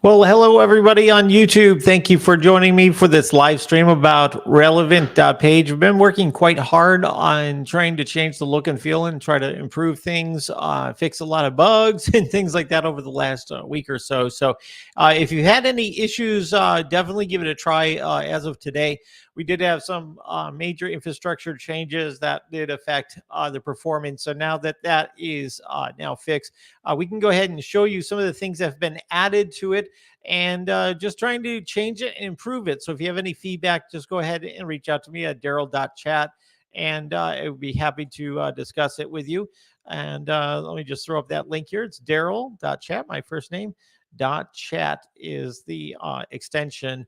Well, hello everybody on YouTube. Thank you for joining me for this live stream about Relevant.Page. We've been working quite hard on trying to change the look and feel and try to improve things, fix a lot of bugs and things like that over the last week or so. So if you had any issues, definitely give it a try as of today. We did have some major infrastructure changes that did affect the performance. So now that that is now fixed, we can go ahead and show you some of the things that have been added to it and just trying to change it and improve it. So if you have any feedback, just go ahead and reach out to me at daryl.chat and I would be happy to discuss it with you. And let me just throw up that link here. It's daryl.chat, my first name. .chat is the extension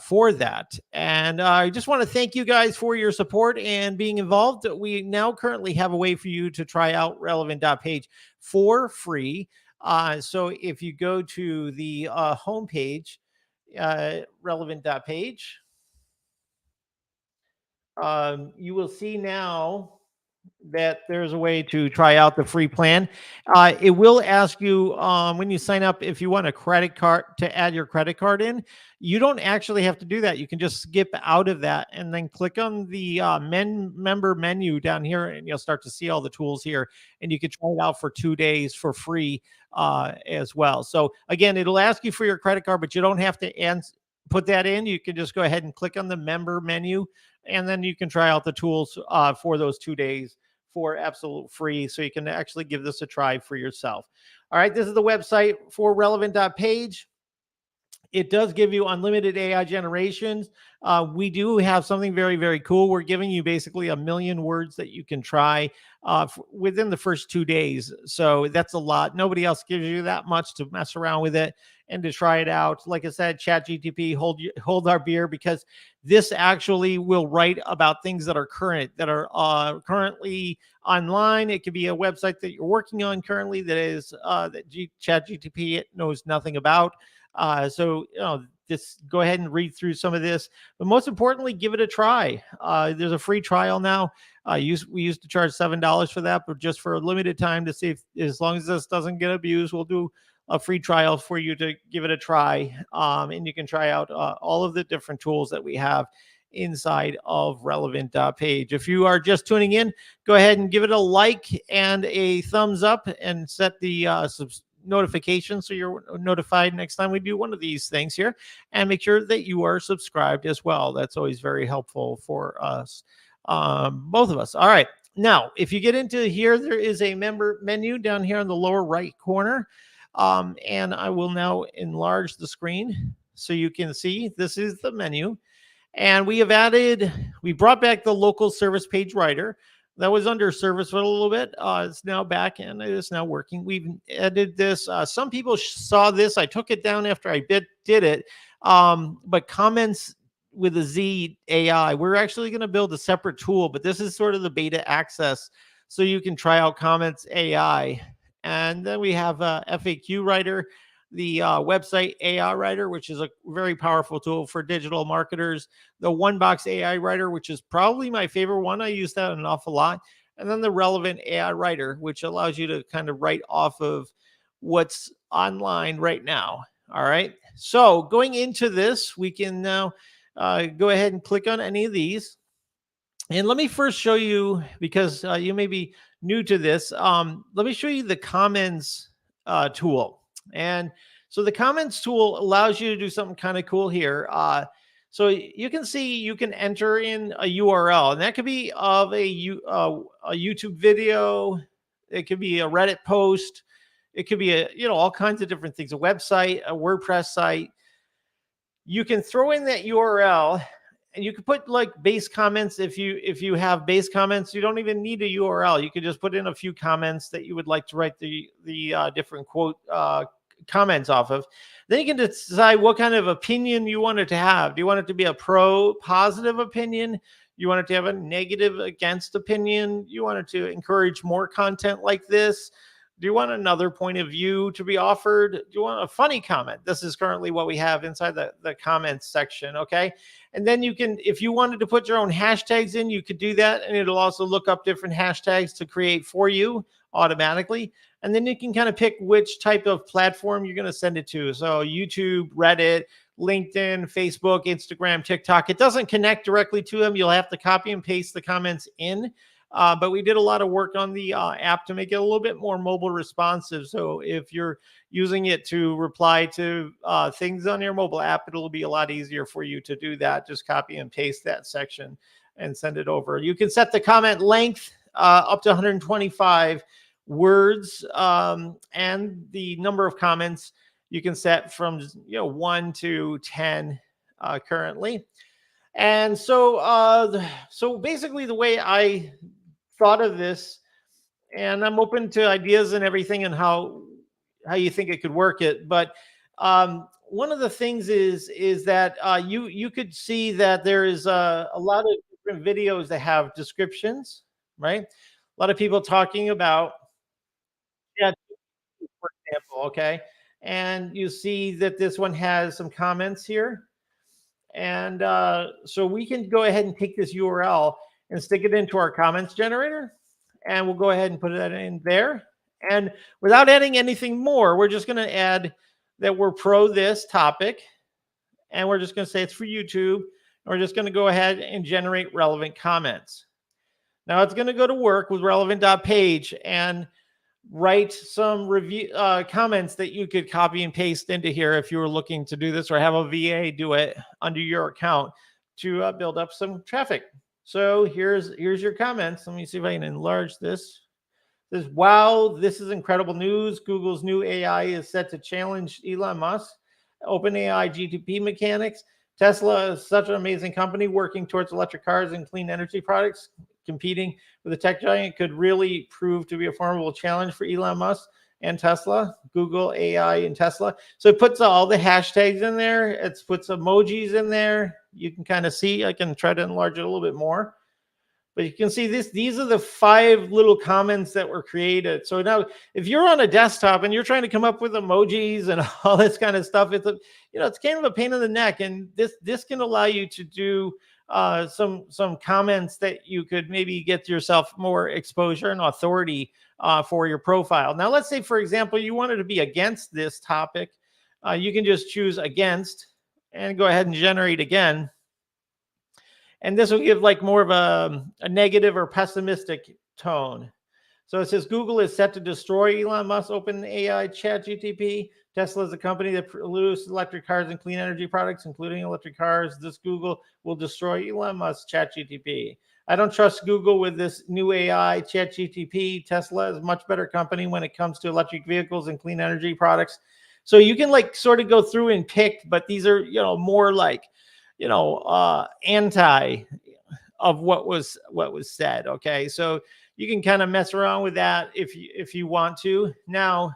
for that. And I just want to thank you guys for your support and being involved. We now currently have a way for you to try out Relevant.Page for free. So if you go to the homepage, Relevant.Page, you will see now that there's a way to try out the free plan. It will ask you when you sign up if you want a credit card to add your credit card in. You don't actually have to do that. You can just skip out of that and then click on the member menu down here, and you'll start to see all the tools here. And you can try it out for 2 days for free as well. So again, it'll ask you for your credit card, but you don't have to put that in. You can just go ahead and click on the member menu, and then you can try out the tools for those 2 days for absolute free. So you can actually give this a try for yourself. All right, this is the website for Relevant.Page. It does give you unlimited AI generations. We do have something very, very cool. We're giving you basically 1,000,000 words that you can try within the first 2 days. So that's a lot. Nobody else gives you that much to mess around with it and to try it out. Like I said, ChatGPT, hold our beer, because this actually will write about things that are current, that are currently online. It could be a website that you're working on currently that is that ChatGPT knows nothing about. So just go ahead and read through some of this, but most importantly, give it a try. There's a free trial now. We used to charge $7 for that, but just for a limited time to see if, as long as this doesn't get abused, we'll do a free trial for you to give it a try. And you can try out all of the different tools that we have inside of Relevant.Page. If you are just tuning in, go ahead and give it a like and a thumbs up and set the notification so you're notified next time we do one of these things here, and make sure that you are subscribed as well. That's always very helpful for us, both of us. All right, now if you get into here, there is a member menu down here in the lower right corner, and I will now enlarge the screen so you can see this is the menu. And we brought back the local service page writer that was under service for a little bit. It's now back and it is now working. We've edited this. Some people saw this. I took it down after I did it. But comments with a Z AI, we're actually going to build a separate tool, but this is sort of the beta access. So you can try out comments AI. And then we have a FAQ writer, the website AI writer, which is a very powerful tool for digital marketers, the one box AI writer, which is probably my favorite one. I use that an awful lot. And then the relevant AI writer, which allows you to kind of write off of what's online right now. All right. So going into this, we can now go ahead and click on any of these. And let me first show you, because you may be new to this, let me show you the comments tool. And so the comments tool allows you to do something kind of cool here. So you can see you can enter in a URL, and that could be of a YouTube video. It could be a Reddit post. It could be all kinds of different things, a website, a WordPress site. You can throw in that URL, and you can put like base comments. If you have base comments, you don't even need a URL. You could just put in a few comments that you would like to write the different quote comments off of. Then you can decide what kind of opinion you want it to have. Do you want it to be a positive opinion? You want it to have a negative against opinion? You want it to encourage more content like this? Do you want another point of view to be offered? Do you want a funny comment? This is currently what we have inside the comments section, okay? And then you can, if you wanted to put your own hashtags in, you could do that, and it'll also look up different hashtags to create for you automatically. And then you can kind of pick which type of platform you're going to send it to. So YouTube, Reddit, LinkedIn, Facebook, Instagram, TikTok. It doesn't connect directly to them. You'll have to copy and paste the comments in. But we did a lot of work on the app to make it a little bit more mobile responsive. So if you're using it to reply to things on your mobile app, it'll be a lot easier for you to do that. Just copy and paste that section and send it over. You can set the comment length up to 125 words, and the number of comments you can set from 1 to 10 currently. And so basically the way I thought of this, and I'm open to ideas and everything and how you think it could work it. But one of the things is that you could see that there is a lot of different videos that have descriptions, right? A lot of people talking about, yeah, for example, okay. And you see that this one has some comments here. And so we can go ahead and take this URL and stick it into our comments generator. And we'll go ahead and put that in there. And without adding anything more, we're just going to add that we're pro this topic. And we're just going to say it's for YouTube. And we're just going to go ahead and generate relevant comments. Now it's going to go to work with Relevant.Page and write some review comments that you could copy and paste into here if you were looking to do this, or have a VA do it under your account to build up some traffic. So here's your comments. Let me see if I can enlarge this. This, wow, this is incredible news. Google's new AI is set to challenge Elon Musk. OpenAI GTP mechanics. Tesla is such an amazing company working towards electric cars and clean energy products. Competing with a tech giant could really prove to be a formidable challenge for Elon Musk and Tesla. Google, AI, and Tesla. So it puts all the hashtags in there. It puts emojis in there. You can kind of see. I can try to enlarge it a little bit more. But you can see this. These are the 5 little comments that were created. So now, if you're on a desktop and you're trying to come up with emojis and all this kind of stuff, it's it's kind of a pain in the neck. And this can allow you to do some comments that you could maybe get yourself more exposure and authority for your profile. Now, let's say, for example, you wanted to be against this topic. You can just choose against and go ahead and generate again. And this will give like more of a negative or pessimistic tone. So it says Google is set to destroy Elon Musk, OpenAI, ChatGPT. Tesla is a company that produces electric cars and clean energy products, including electric cars. This Google will destroy Elon Musk, ChatGPT. I don't trust Google with this new AI, ChatGPT. Tesla is a much better company when it comes to electric vehicles and clean energy products. So you can like sort of go through and pick, but these are more like anti of what was said. Okay, so you can kind of mess around with that if you want to. Now,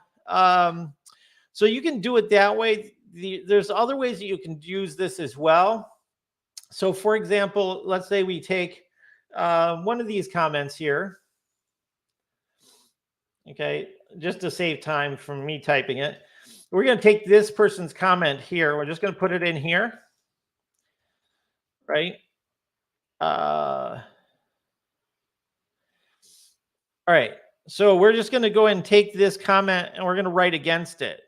so you can do it that way. There's other ways that you can use this as well. So, for example, let's say we take one of these comments here. Okay, just to save time from me typing it, we're going to take this person's comment here. We're just going to put it in here. Right. All right. So we're just going to go ahead and take this comment and we're going to write against it.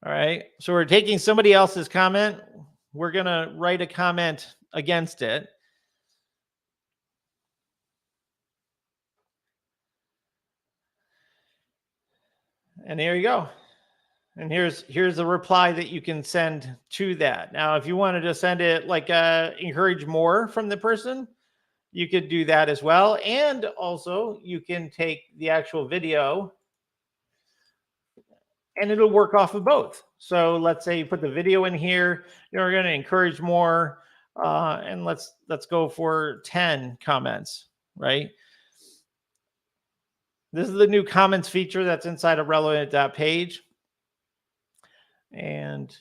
All right. So we're taking somebody else's comment. We're going to write a comment against it. And there you go. And here's the reply that you can send to that. Now, if you wanted to send it like encourage more from the person, you could do that as well. And also you can take the actual video and it'll work off of both. So let's say you put the video in here, you're going to encourage more. And let's go for 10 comments, right? This is the new comments feature that's inside of Relevant.Page. And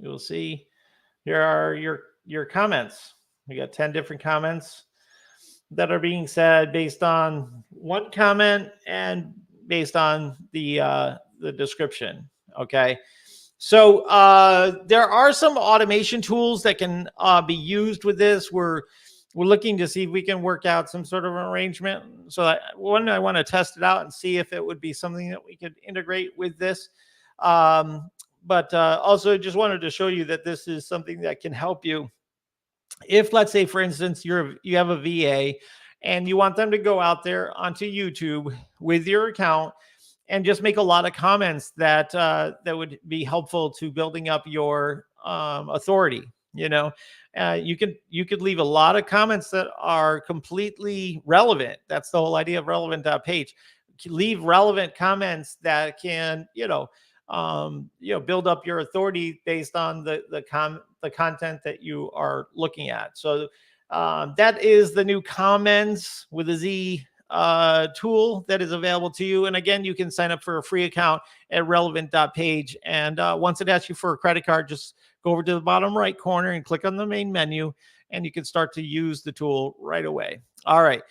you'll see here are your comments. We got 10 different comments that are being said based on one comment and based on the description. Okay. So there are some automation tools that can be used with this, where we're looking to see if we can work out some sort of arrangement. So I want to test it out and see if it would be something that we could integrate with this. But also just wanted to show you that this is something that can help you. If, let's say, for instance, you have a VA and you want them to go out there onto YouTube with your account and just make a lot of comments that that would be helpful to building up your authority. You could leave a lot of comments that are completely relevant. That's the whole idea of Relevant.Page. Leave relevant comments that can build up your authority based on the content that you are looking at. So that is the new comments with a Z tool that is available to you. And again, you can sign up for a free account at Relevant.Page. And once it asks you for a credit card, just go over to the bottom right corner and click on the main menu, and you can start to use the tool right away. All right.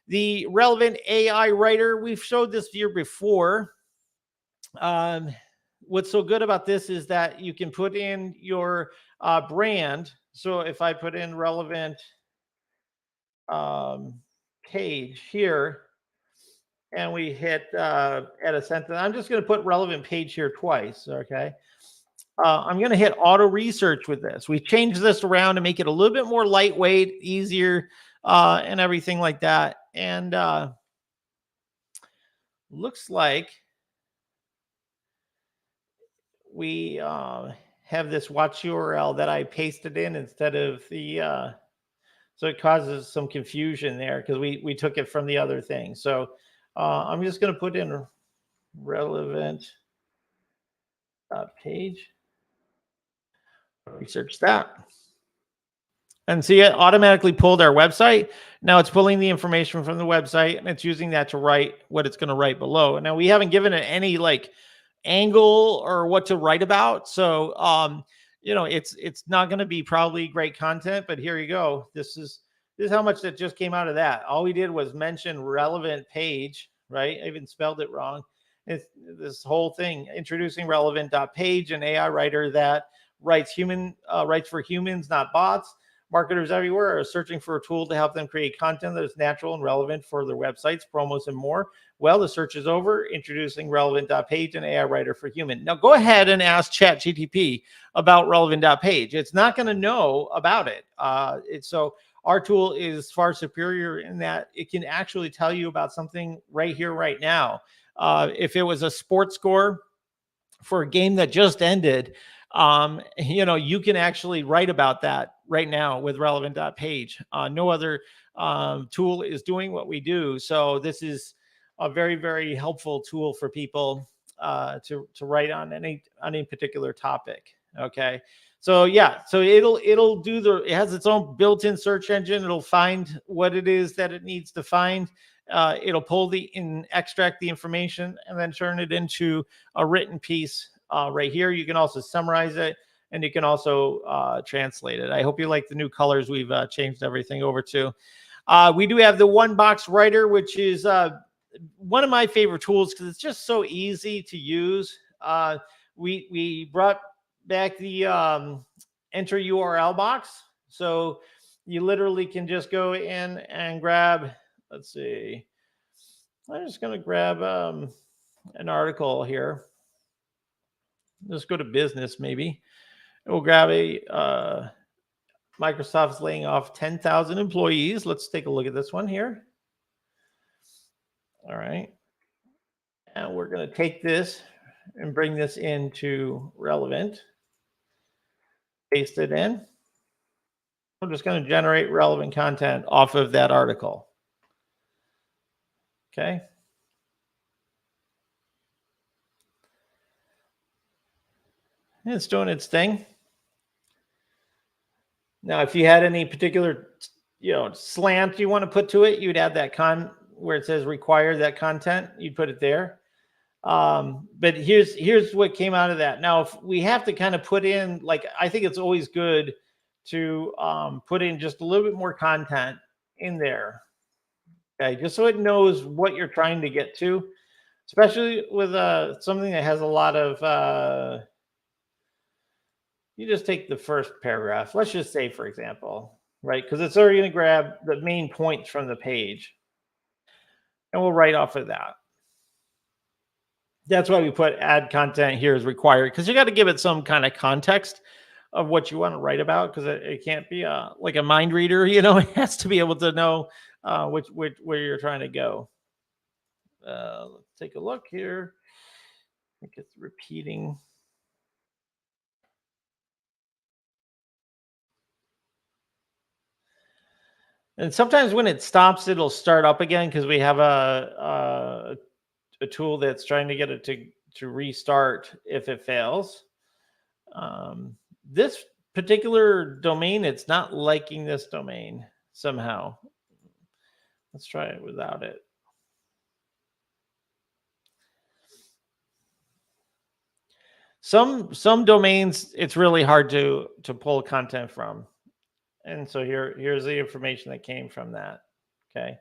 The Relevant AI Writer, we've showed this here before. What's so good about this is that you can put in your brand. So if I put in Relevant Page here, and we hit add a sentence, I'm just going to put Relevant Page here twice. Okay. I'm going to hit auto research with this. We changed this around to make it a little bit more lightweight, easier, and everything like that. And looks like we have this watch URL that I pasted in instead of the, so it causes some confusion there because we took it from the other thing. So I'm just going to put in Relevant.Page. Research that. And see, it automatically pulled our website. Now it's pulling the information from the website and it's using that to write what it's going to write below. Now we haven't given it any like angle or what to write about. So, it's not going to be probably great content, but here you go. This is how much that just came out of that. All we did was mention Relevant Page, right? I even spelled it wrong. It's this whole thing, introducing Relevant.Page, an AI writer that writes for humans, not bots. Marketers everywhere are searching for a tool to help them create content that is natural and relevant for their websites, promos, and more. Well, the search is over. Introducing Relevant.Page, an AI writer for human. Now go ahead and ask ChatGPT about Relevant.Page. It's not going to know about it. So our tool is far superior in that it can actually tell you about something right here, right now. If it was a sports score for a game that just ended, you can actually write about that right now with Relevant.Page. No other tool is doing what we do. So this is a very, very helpful tool for people to write on any particular topic. Okay. So yeah, so it'll do it has its own built-in search engine. It'll find what it is that it needs to find. It'll pull extract the information and then turn it into a written piece right here. You can also summarize it and you can also translate it. I hope you like the new colors we've changed everything over to. We do have the one box writer, which is one of my favorite tools because it's just so easy to use. We brought back the enter URL box. So you literally can just go in and grab, let's see, I'm just going to grab an article here. Let's go to business maybe. We'll grab a Microsoft's laying off 10,000 employees. Let's take a look at this one here. All right. And we're going to take this and bring this into Relevant. Paste it in. I'm just going to generate relevant content off of that article. Okay. It's doing its thing. Now, if you had any particular, slant you want to put to it, you'd add that where it says require that content, you'd put it there. But here's what came out of that. Now, if we have to kind of put in, like, I think it's always good to put in just a little bit more content in there. Okay, just so it knows what you're trying to get to, especially with something that has a lot of, you just take the first paragraph. Let's just say, for example, right? Because it's already going to grab the main points from the page. And we'll write off of that. That's why we put add content here is required, because you got to give it some kind of context of what you want to write about, because it can't be like a mind reader, you know. It has to be able to know which where you're trying to go. Let's take a look here. I think it's repeating. And sometimes when it stops, it'll start up again, because we have a tool that's trying to get it to restart if it fails. This particular domain, it's not liking this domain somehow. Let's try it without it. Some domains, it's really hard to pull content from. And so here's the information that came from that. Okay.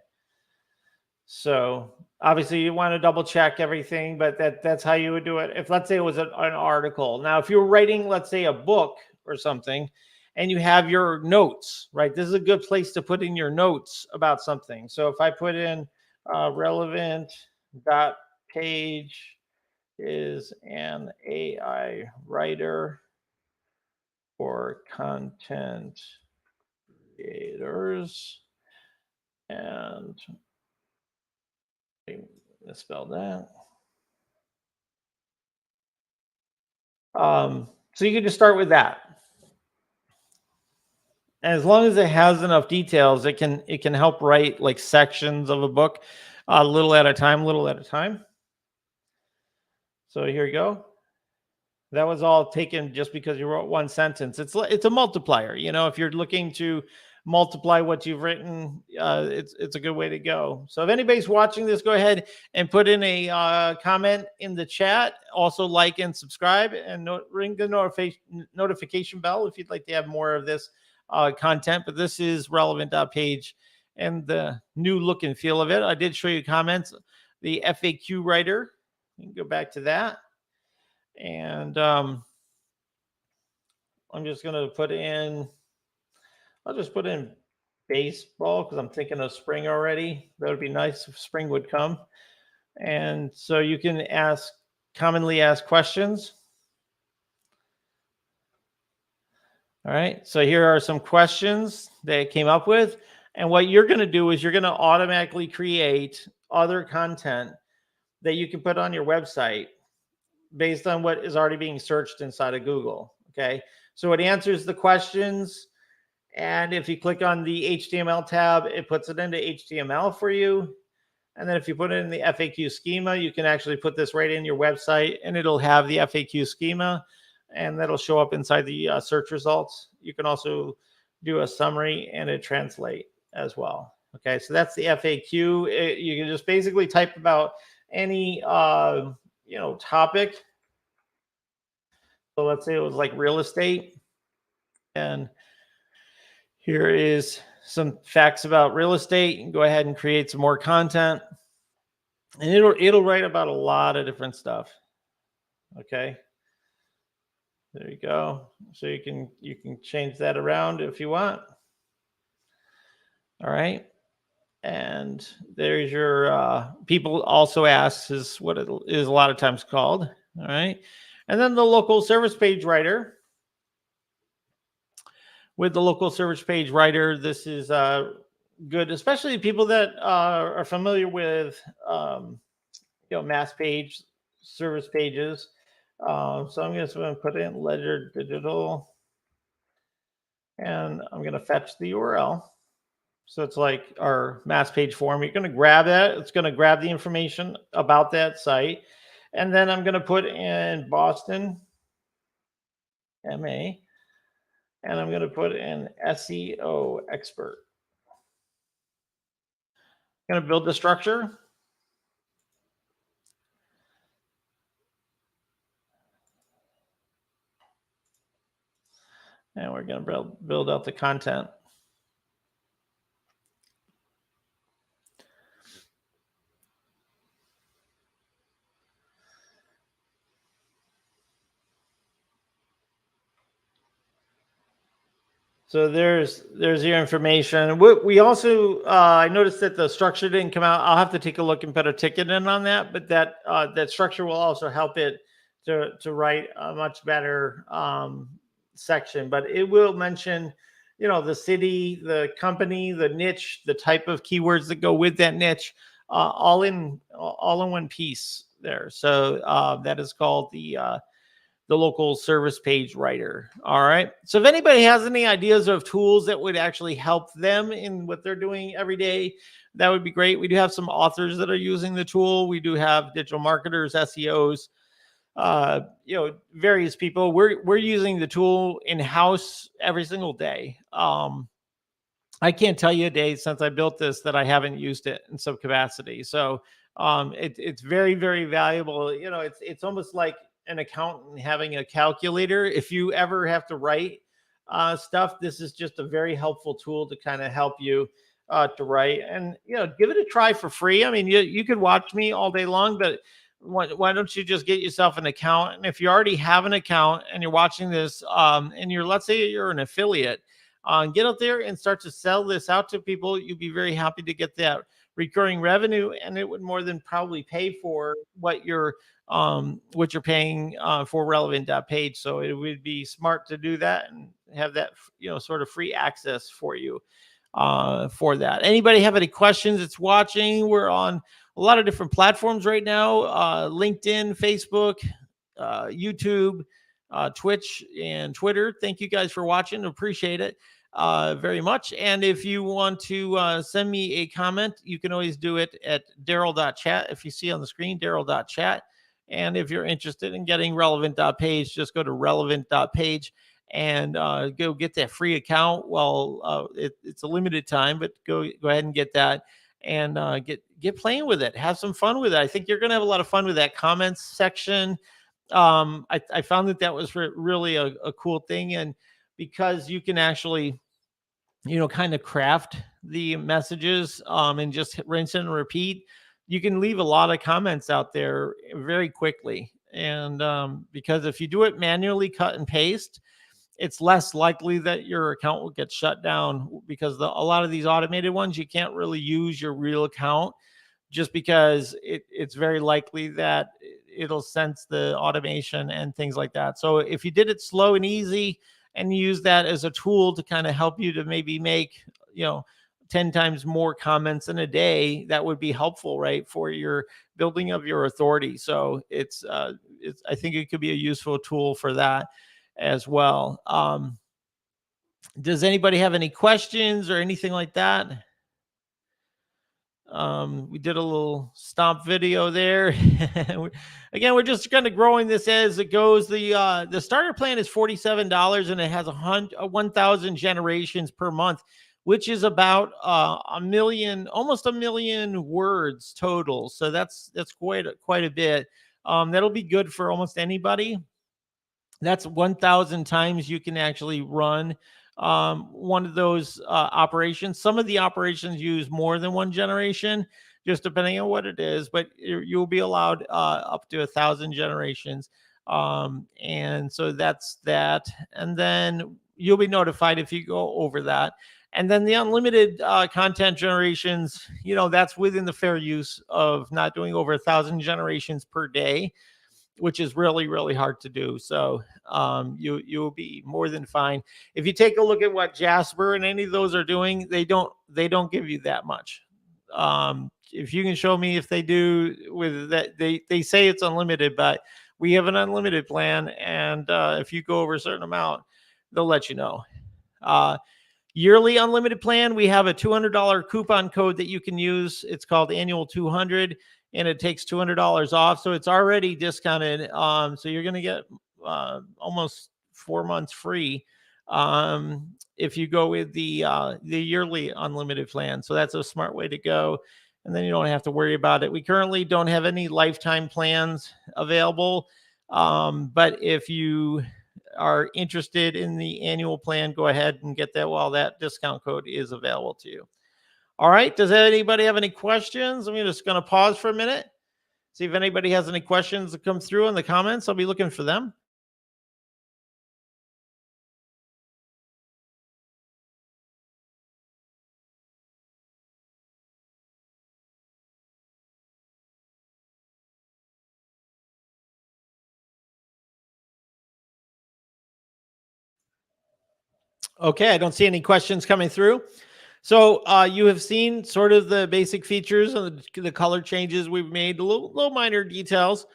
So obviously you want to double check everything, but that's how you would do it. If, let's say, it was an article. Now, if you're writing, let's say, a book or something, and you have your notes, right? This is a good place to put in your notes about something. So if I put in Relevant.Page is an AI writer for content creators, and I misspelled that. So you can just start with that. And as long as it has enough details, it can help write like sections of a book, little at a time. So here you go. That was all taken just because you wrote one sentence. It's a multiplier. You know, if you're looking to multiply what you've written, it's a good way to go. So if anybody's watching this, go ahead and put in a comment in the chat. Also, like and subscribe, and ring the notification bell if you'd like to have more of this content. But this is Relevant.Page and the new look and feel of it. I did show you comments. The FAQ writer. You can go back to that. And I'm just going to I'll just put in baseball, because I'm thinking of spring already. That would be nice if spring would come. And so you can ask commonly asked questions. All right. So here are some questions that I came up with. And what you're going to do is you're going to automatically create other content that you can put on your website based on what is already being searched inside of Google. Okay. So it answers the questions. And if you click on the HTML tab, it puts it into HTML for you. And then if you put it in the FAQ schema, you can actually put this right in your website, and it'll have the FAQ schema, and that'll show up inside the search results. You can also do a summary and a translate as well. Okay, so that's the FAQ. You can just basically type about any topic. So let's say it was like real estate, and here is some facts about real estate. You can go ahead and create some more content, and it'll write about a lot of different stuff. Okay, there you go. So you can change that around if you want. All right, and there's your people also asks is what it is a lot of times called. All right, and then the local service page writer. With the local service page writer, this is good, especially people that are familiar with mass page service pages. So I'm just going to put in Ledger Digital, and I'm going to fetch the URL. So it's like our mass page form. You're going to grab that. It's going to grab the information about that site. And then I'm going to put in Boston, MA, and I'm going to put in SEO expert. I'm going to build the structure. And we're going to build out the content. So there's your information. We also I noticed that the structure didn't come out. I'll have to take a look and put a ticket in on that. But that structure will also help it to write a much better section. But it will mention, the city, the company, the niche, the type of keywords that go with that niche, all in one piece there. So that is called the local service page writer. All right. So if anybody has any ideas of tools that would actually help them in what they're doing every day, that would be great. We do have some authors that are using the tool. We do have digital marketers, SEOs, various people. We're using the tool in house every single day. I can't tell you a day since I built this that I haven't used it in some capacity. So it's very, very valuable. It's almost like an accountant having a calculator. If you ever have to write stuff, this is just a very helpful tool to kind of help you to write. And give it a try for free. I mean, you could watch me all day long, but why don't you just get yourself an account? And if you already have an account and you're watching this, and let's say you're an affiliate, get out there and start to sell this out to people. You'd be very happy to get that recurring revenue, and it would more than probably pay for what you're paying for Relevant.Page. So it would be smart to do that and have that sort of free access for you for that. Anybody have any questions? It's watching. We're on a lot of different platforms right now: LinkedIn, Facebook, YouTube, Twitch, and Twitter. Thank you guys for watching. Appreciate it very much. And if you want to send me a comment, you can always do it at Daryl.chat. If you see on the screen, Daryl.chat. And if you're interested in getting Relevant.Page, just go to Relevant.Page and go get that free account. Well, it's a limited time, but go ahead and get that and get playing with it. Have some fun with it. I think you're going to have a lot of fun with that comments section. I found that was really a cool thing. And because you can actually, kind of craft the messages and just rinse and repeat, you can leave a lot of comments out there very quickly. And because if you do it manually, cut and paste, it's less likely that your account will get shut down, because a lot of these automated ones, you can't really use your real account, just because it's very likely that it'll sense the automation and things like that. So if you did it slow and easy and use that as a tool to kind of help you to maybe make, 10 times more comments in a day, that would be helpful, right, for your building of your authority. So I think it could be a useful tool for that as well. Does anybody have any questions or anything like that? We did a little stomp video there. Again, we're just kind of growing this as it goes. The starter plan is $47, and it has 1,000 generations per month, which is about almost a million words total. So that's quite a bit. That'll be good for almost anybody. That's 1,000 times you can actually run one of those operations. Some of the operations use more than one generation, just depending on what it is, but you'll be allowed up to 1,000 generations. And so that's that. And then you'll be notified if you go over that. And then the unlimited content generations, that's within the fair use of not doing over 1,000 generations per day, which is really, really hard to do. So you'll be more than fine. If you take a look at what Jasper and any of those are doing, they don't give you that much. If you can show me if they do with that, they say it's unlimited, but we have an unlimited plan, and if you go over a certain amount, they'll let you know. Yearly unlimited plan, we have a $200 coupon code that you can use. It's called Annual 200, and it takes $200 off. So it's already discounted. So you're going to get almost 4 months free if you go with the yearly unlimited plan. So that's a smart way to go. And then you don't have to worry about it. We currently don't have any lifetime plans available. But if you are interested in the annual plan, go ahead and get that while that discount code is available to you. All right. Does anybody have any questions? I'm just going to pause for a minute, see if anybody has any questions that come through in the comments. I'll be looking for them. Okay, I don't see any questions coming through. So you have seen sort of the basic features and the color changes we've made, little minor details,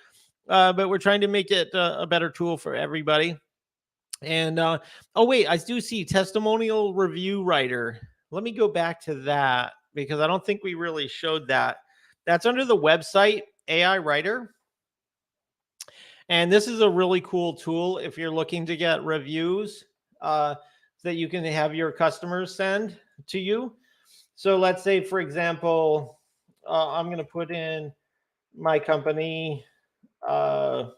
but we're trying to make it a better tool for everybody. And oh wait, I do see testimonial review writer. Let me go back to that because I don't think we really showed that. That's under the website AI Writer. And this is a really cool tool if you're looking to get reviews that you can have your customers send to you. So let's say, for example, I'm going to put in my company. Let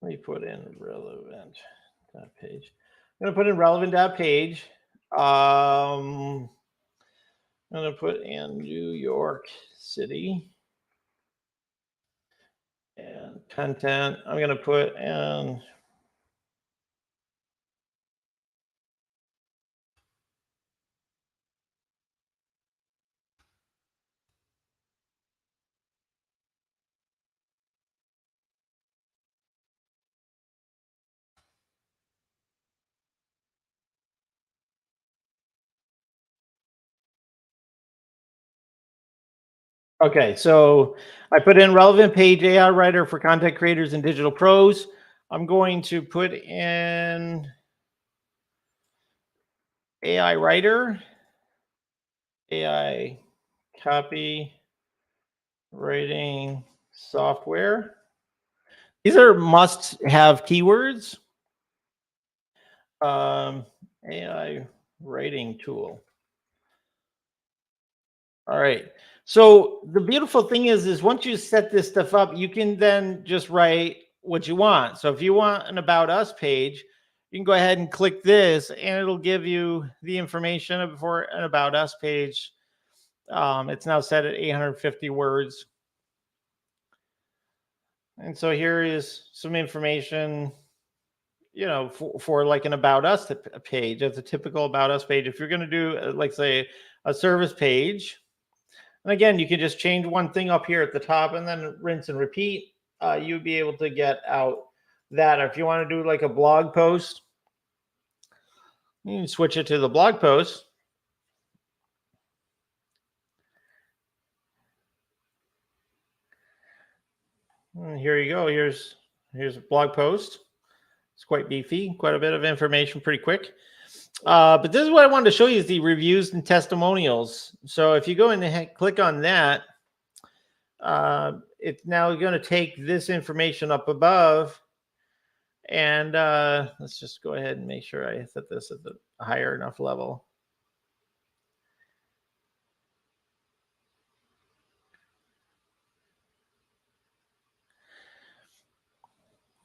me put in Relevant.Page. I'm going to put in Relevant.Page. I'm going to put in New York City. And content, I'm going to put in okay, so I put in Relevant.Page AI Writer for content creators and digital pros. I'm going to put in AI Writer, AI Copywriting Software. These are must-have keywords. AI Writing Tool. All right. So the beautiful thing is once you set this stuff up, you can then just write what you want. So if you want an About Us page, you can go ahead and click this and it'll give you the information for an About Us page. It's now set at 850 words. And so here is some information, you know, for like an About Us page. That's a typical About Us page. If you're going to do, like, say, a service page, and again, you can just change one thing up here at the top and then rinse and repeat. You'd be able to get out that. Or if you want to do like a blog post, you can switch it to the blog post. And here you go. Here's a blog post. It's quite beefy, quite a bit of information, pretty quick. But this is what I wanted to show you is the reviews and testimonials. So if you go and click on that, it's now going to take this information up above. And let's just go ahead and make sure I set this at the higher enough level.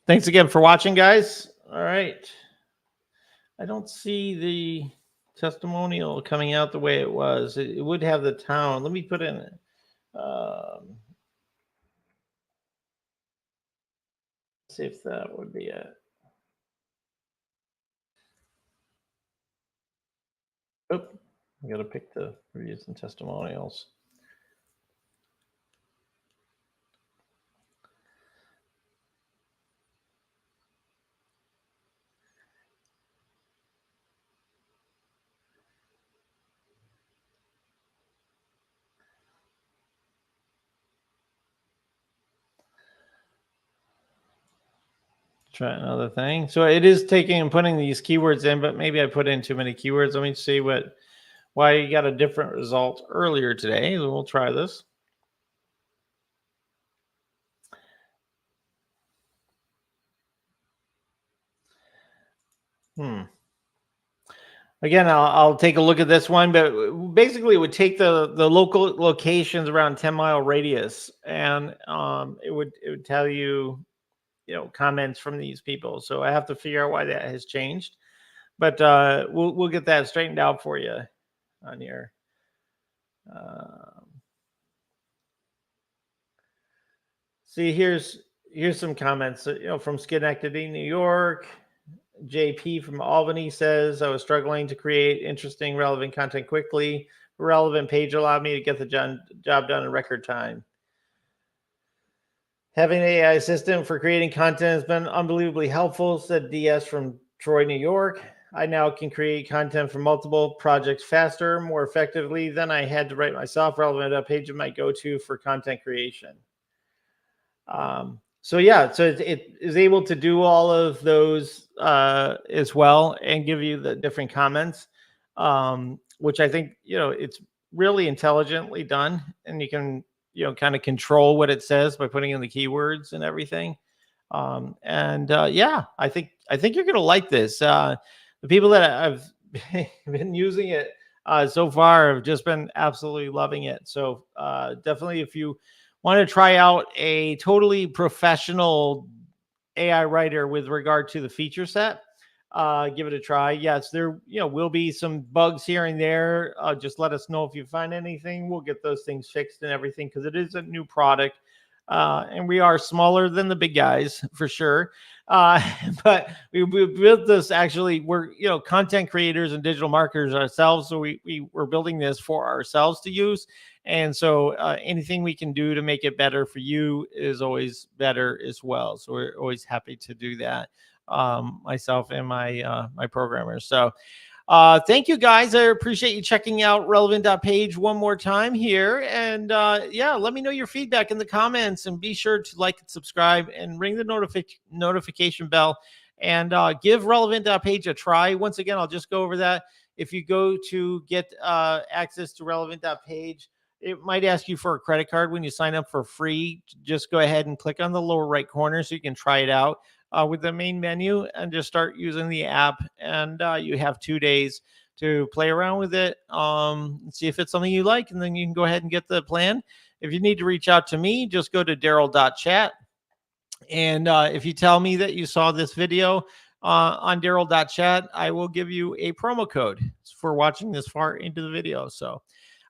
Thanks again for watching, guys. All right. I don't see the testimonial coming out the way it was. It would have the town. Let me put in see if that would be it. Oh, I got to pick the reviews and testimonials. Try another thing. So it is taking and putting these keywords in, but maybe I put in too many keywords. Let me see why you got a different result earlier today. We'll try this. Again, I'll take a look at this one, but basically it would take the local locations around 10-mile radius, and it would tell you, you know, comments from these people. So I have to figure out why that has changed, but we'll get that straightened out for you on here. See, here's some comments, you know, from Schenectady, New York. JP from Albany says, I was struggling to create interesting, relevant content quickly. Relevant.Page allowed me to get the job done in record time. Having an AI assistant for creating content has been unbelievably helpful, said DS from Troy, New York. I now can create content for multiple projects faster, more effectively than I had to write myself. Relevant.Page is my go-to for content creation. So yeah, so it is able to do all of those as well and give you the different comments, which I think, it's really intelligently done, and you can, kind of control what it says by putting in the keywords and everything. And yeah, I think you're gonna like this. The people that I've been using it so far have just been absolutely loving it. So definitely, if you want to try out a totally professional AI writer with regard to the feature set, give it a try. Yes, there will be some bugs here and there. Just let us know if you find anything. We'll get those things fixed and everything, because it is a new product. And we are smaller than the big guys for sure. Uh, but we built this, actually, we're content creators and digital marketers ourselves, so we're building this for ourselves to use. And so anything we can do to make it better for you is always better as well. So we're always happy to do that, myself and my programmers. So thank you, guys. I appreciate you checking out Relevant.Page one more time here. And yeah, let me know your feedback in the comments, and be sure to like and subscribe and ring the notification bell, and give Relevant.Page a try. Once again, I'll just go over that. If you go to get access to Relevant.Page, it might ask you for a credit card when you sign up for free. Just go ahead and click on the lower right corner so you can try it out with the main menu, and just start using the app. And you have 2 days to play around with it, and see if it's something you like, and then you can go ahead and get the plan. If you need to reach out to me, just go to Daryl.chat. And if you tell me that you saw this video on Daryl.chat, I will give you a promo code for watching this far into the video. So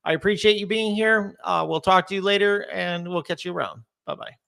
I appreciate you being here. We'll talk to you later, and we'll catch you around. Bye-bye.